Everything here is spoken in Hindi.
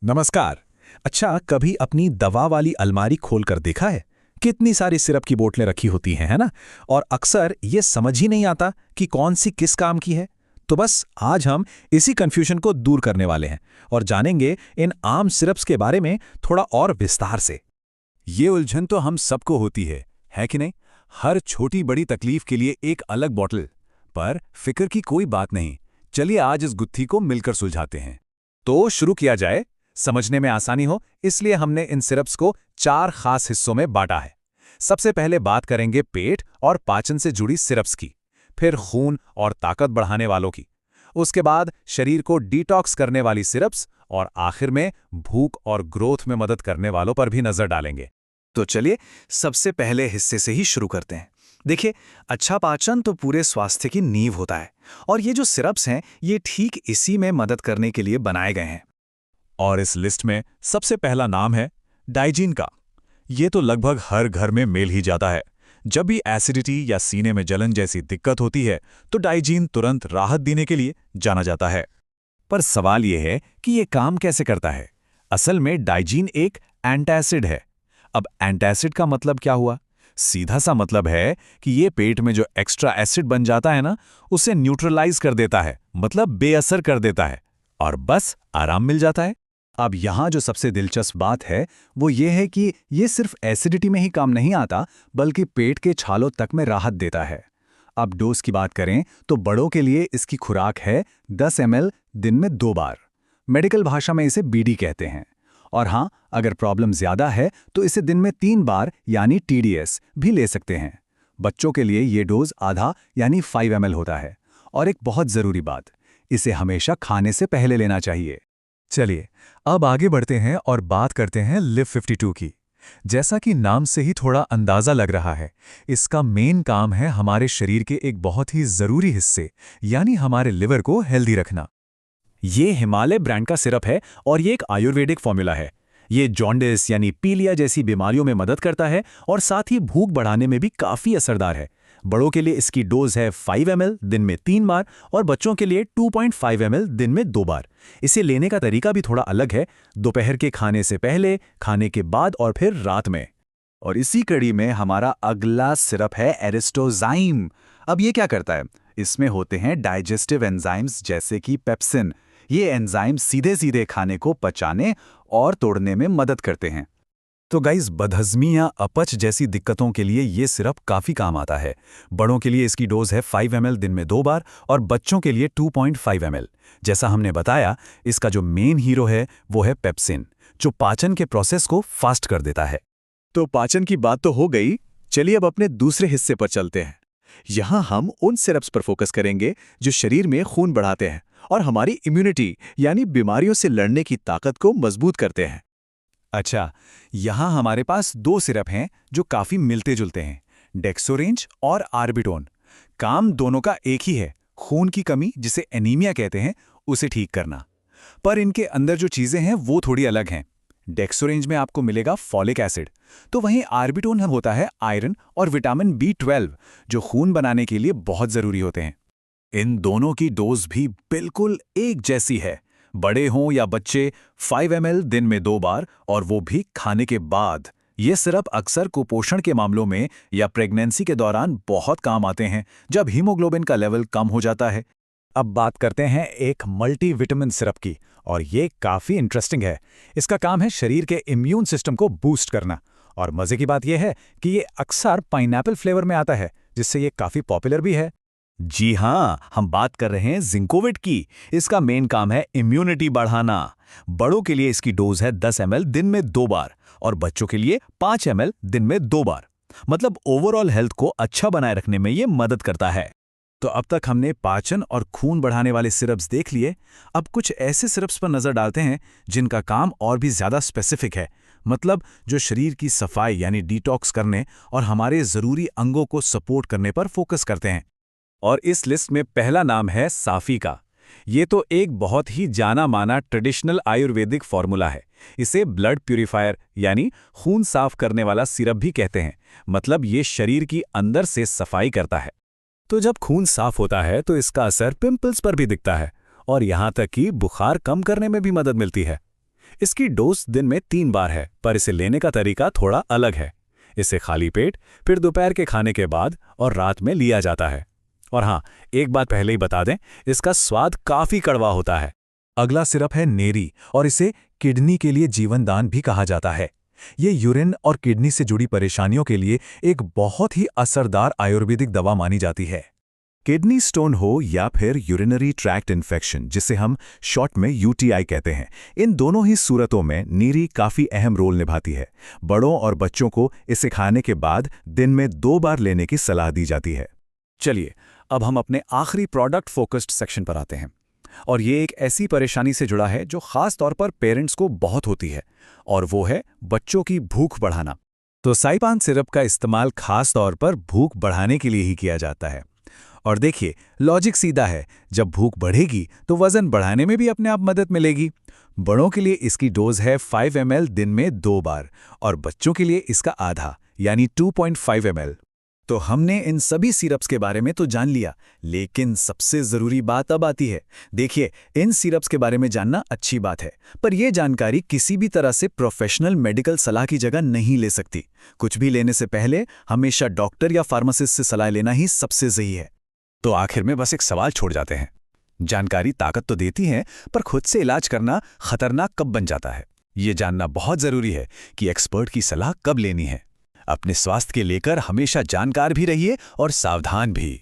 नमस्कार। अच्छा, कभी अपनी दवा वाली अलमारी खोलकर देखा है? कितनी सारी सिरप की बोतलें रखी होती हैं, है ना? और अक्सर ये समझ ही नहीं आता कि कौन सी किस काम की है। तो बस आज हम इसी कंफ्यूजन को दूर करने वाले हैं और जानेंगे इन आम सिरप्स के बारे में थोड़ा और विस्तार से। ये उलझन तो हम सबको होती है कि नहीं? हर छोटी बड़ी तकलीफ के लिए एक अलग बॉटल। पर फिक्र की कोई बात नहीं। चलिए आज इस गुत्थी को मिलकर सुलझाते हैं। तो शुरू किया जाए। समझने में आसानी हो इसलिए हमने इन सिरप्स को 4 खास हिस्सों में बांटा है। सबसे पहले बात करेंगे पेट और पाचन से जुड़ी सिरप्स की, फिर खून और ताकत बढ़ाने वालों की, उसके बाद शरीर को डिटॉक्स करने वाली सिरप्स और आखिर में भूख और ग्रोथ में मदद करने वालों पर भी नजर डालेंगे। तो चलिए सबसे पहले हिस्से से ही शुरू करते हैं। देखिए, अच्छा पाचन तो पूरे स्वास्थ्य की नींव होता है और ये जो सिरप्स हैं ये ठीक इसी में मदद करने के लिए बनाए गए हैं। और इस लिस्ट में सबसे पहला नाम है डाइजीन का। ये तो लगभग हर घर में मेल ही जाता है। जब भी एसिडिटी या सीने में जलन जैसी दिक्कत होती है तो डाइजीन तुरंत राहत देने के लिए जाना जाता है। पर सवाल ये है कि ये काम कैसे करता है? असल में डाइजीन एक एंटासिड है। अब एंटासिड का मतलब क्या हुआ? सीधा सा मतलब है कि ये पेट में जो एक्स्ट्रा एसिड बन जाता है ना, उसे न्यूट्रलाइज कर देता है, मतलब बेअसर कर देता है और बस आराम मिल जाता है। अब यहाँ जो सबसे दिलचस्प बात है वो ये है कि ये सिर्फ एसिडिटी में ही काम नहीं आता, बल्कि पेट के छालों तक में राहत देता है। अब डोज की बात करें तो बड़ों के लिए इसकी खुराक है 10 ml दिन में 2 बार। मेडिकल भाषा में इसे बीडी कहते हैं। और हाँ, अगर प्रॉब्लम ज्यादा है तो इसे दिन में 3 बार यानी TDS भी ले सकते हैं। बच्चों के लिए ये डोज आधा यानी 5 ml होता है। और एक बहुत जरूरी बात, इसे हमेशा खाने से पहले लेना चाहिए। चलिए अब आगे बढ़ते हैं और बात करते हैं लिव 52 की। जैसा कि नाम से ही थोड़ा अंदाजा लग रहा है, इसका मेन काम है हमारे शरीर के एक बहुत ही जरूरी हिस्से यानी हमारे लिवर को हेल्दी रखना। ये हिमालय ब्रांड का सिरप है और ये एक आयुर्वेदिक फॉर्मूला है। ये जॉन्डिस यानी पीलिया जैसी बीमारियों में मदद करता है और साथ ही भूख बढ़ाने में भी काफ़ी असरदार है। बड़ों के लिए इसकी डोज है 5 ml दिन में 3 बार और बच्चों के लिए 2.5 ml दिन में 2 बार। इसे लेने का तरीका भी थोड़ा अलग है, दोपहर के खाने से पहले, खाने के बाद और फिर रात में। और इसी कड़ी में हमारा अगला सिरप है एरिस्टोजाइम। अब ये क्या करता है? इसमें होते हैं डाइजेस्टिव एंजाइम्स जैसे कि पेप्सिन। ये एंजाइम सीधे सीधे खाने को पचाने और तोड़ने में मदद करते हैं। तो गाइस, बदहजमी या अपच जैसी दिक्कतों के लिए ये सिरप काफ़ी काम आता है। बड़ों के लिए इसकी डोज है 5 ml दिन में 2 बार और बच्चों के लिए 2.5 ml। जैसा हमने बताया, इसका जो मेन हीरो है वो है पेप्सिन, जो पाचन के प्रोसेस को फास्ट कर देता है। तो पाचन की बात तो हो गई, चलिए अब अपने दूसरे हिस्से पर चलते हैं। यहाँ हम उन सिरप्स पर फोकस करेंगे जो शरीर में खून बढ़ाते हैं और हमारी इम्यूनिटी यानी बीमारियों से लड़ने की ताकत को मजबूत करते हैं। अच्छा, यहाँ हमारे पास 2 सिरप हैं जो काफ़ी मिलते जुलते हैं, डेक्सोरेंज और आर्बिटोन। काम दोनों का एक ही है, खून की कमी जिसे एनीमिया कहते हैं उसे ठीक करना। पर इनके अंदर जो चीज़ें हैं वो थोड़ी अलग हैं। डेक्सोरेंज में आपको मिलेगा फॉलिक एसिड, तो वहीं आर्बिटोन होता है आयरन और विटामिन B12 जो खून बनाने के लिए बहुत ज़रूरी होते हैं। इन दोनों की डोज भी बिल्कुल एक जैसी है। बड़े हों या बच्चे, 5 ml दिन में 2 बार और वो भी खाने के बाद। ये सिरप अक्सर कुपोषण के मामलों में या प्रेगनेंसी के दौरान बहुत काम आते हैं जब हीमोग्लोबिन का लेवल कम हो जाता है। अब बात करते हैं एक मल्टीविटामिन सिरप की और ये काफ़ी इंटरेस्टिंग है। इसका काम है शरीर के इम्यून सिस्टम को बूस्ट करना और मज़े की बात यह है कि ये अक्सर पाइनएप्पल फ्लेवर में आता है, जिससे ये काफ़ी पॉपुलर भी है। जी हाँ, हम बात कर रहे हैं जिंकोविट की। इसका मेन काम है इम्यूनिटी बढ़ाना। बड़ों के लिए इसकी डोज है 10 ml दिन में 2 बार और बच्चों के लिए 5 ml दिन में 2 बार। मतलब ओवरऑल हेल्थ को अच्छा बनाए रखने में ये मदद करता है। तो अब तक हमने पाचन और खून बढ़ाने वाले सिरप्स देख लिए। अब कुछ ऐसे सिरप्स पर नजर डालते हैं जिनका काम और भी ज्यादा स्पेसिफिक है, मतलब जो शरीर की सफाई यानी डिटॉक्स करने और हमारे जरूरी अंगों को सपोर्ट करने पर फोकस करते हैं। और इस लिस्ट में पहला नाम है साफी का। ये तो एक बहुत ही जाना माना ट्रेडिशनल आयुर्वेदिक फॉर्मूला है। इसे ब्लड प्यूरिफायर यानी खून साफ करने वाला सिरप भी कहते हैं। मतलब ये शरीर की अंदर से सफाई करता है। तो जब खून साफ होता है तो इसका असर पिंपल्स पर भी दिखता है और यहाँ तक कि बुखार कम करने में भी मदद मिलती है। इसकी डोज दिन में 3 बार है, पर इसे लेने का तरीका थोड़ा अलग है। इसे खाली पेट, फिर दोपहर के खाने के बाद और रात में लिया जाता है। और हाँ, एक बात पहले ही बता दें, इसका स्वाद काफ़ी कड़वा होता है। अगला सिरप है नेरी, और इसे किडनी के लिए जीवनदान भी कहा जाता है। ये यूरिन और किडनी से जुड़ी परेशानियों के लिए एक बहुत ही असरदार आयुर्वेदिक दवा मानी जाती है। किडनी स्टोन हो या फिर यूरिनरी ट्रैक्ट इन्फेक्शन, जिसे हम शॉर्ट में यूटीआई कहते हैं, इन दोनों ही सूरतों में नीरी काफ़ी अहम रोल निभाती है। बड़ों और बच्चों को इसे खाने के बाद दिन में 2 बार लेने की सलाह दी जाती है। चलिए, अब हम अपने आखिरी प्रोडक्ट फोकस्ड सेक्शन पर आते हैं। और ये एक ऐसी परेशानी से जुड़ा है जो खास तौर पर पेरेंट्स को बहुत होती है, और वो है बच्चों की भूख बढ़ाना। तो साइपान सिरप का इस्तेमाल खास तौर पर भूख बढ़ाने के लिए ही किया जाता है। और देखिए, लॉजिक सीधा है, जब भूख बढ़ेगी तो वजन बढ़ाने में भी अपने आप मदद मिलेगी। बड़ों के लिए इसकी डोज है 5 ml दिन में 2 बार, और बच्चों के लिए इसका आधा यानी 2.5 ml। तो हमने इन सभी सिरप्स के बारे में तो जान लिया, लेकिन सबसे ज़रूरी बात अब आती है। देखिए, इन सिरप्स के बारे में जानना अच्छी बात है, पर यह जानकारी किसी भी तरह से प्रोफेशनल मेडिकल सलाह की जगह नहीं ले सकती। कुछ भी लेने से पहले हमेशा डॉक्टर या फार्मासिस्ट से सलाह लेना ही सबसे सही है। तो आखिर में बस एक सवाल छोड़ जाते हैं। जानकारी ताकत तो देती है, पर खुद से इलाज करना खतरनाक कब बन जाता है? ये जानना बहुत ज़रूरी है कि एक्सपर्ट की सलाह कब लेनी है। अपने स्वास्थ्य के लेकर हमेशा जानकार भी रहिए और सावधान भी।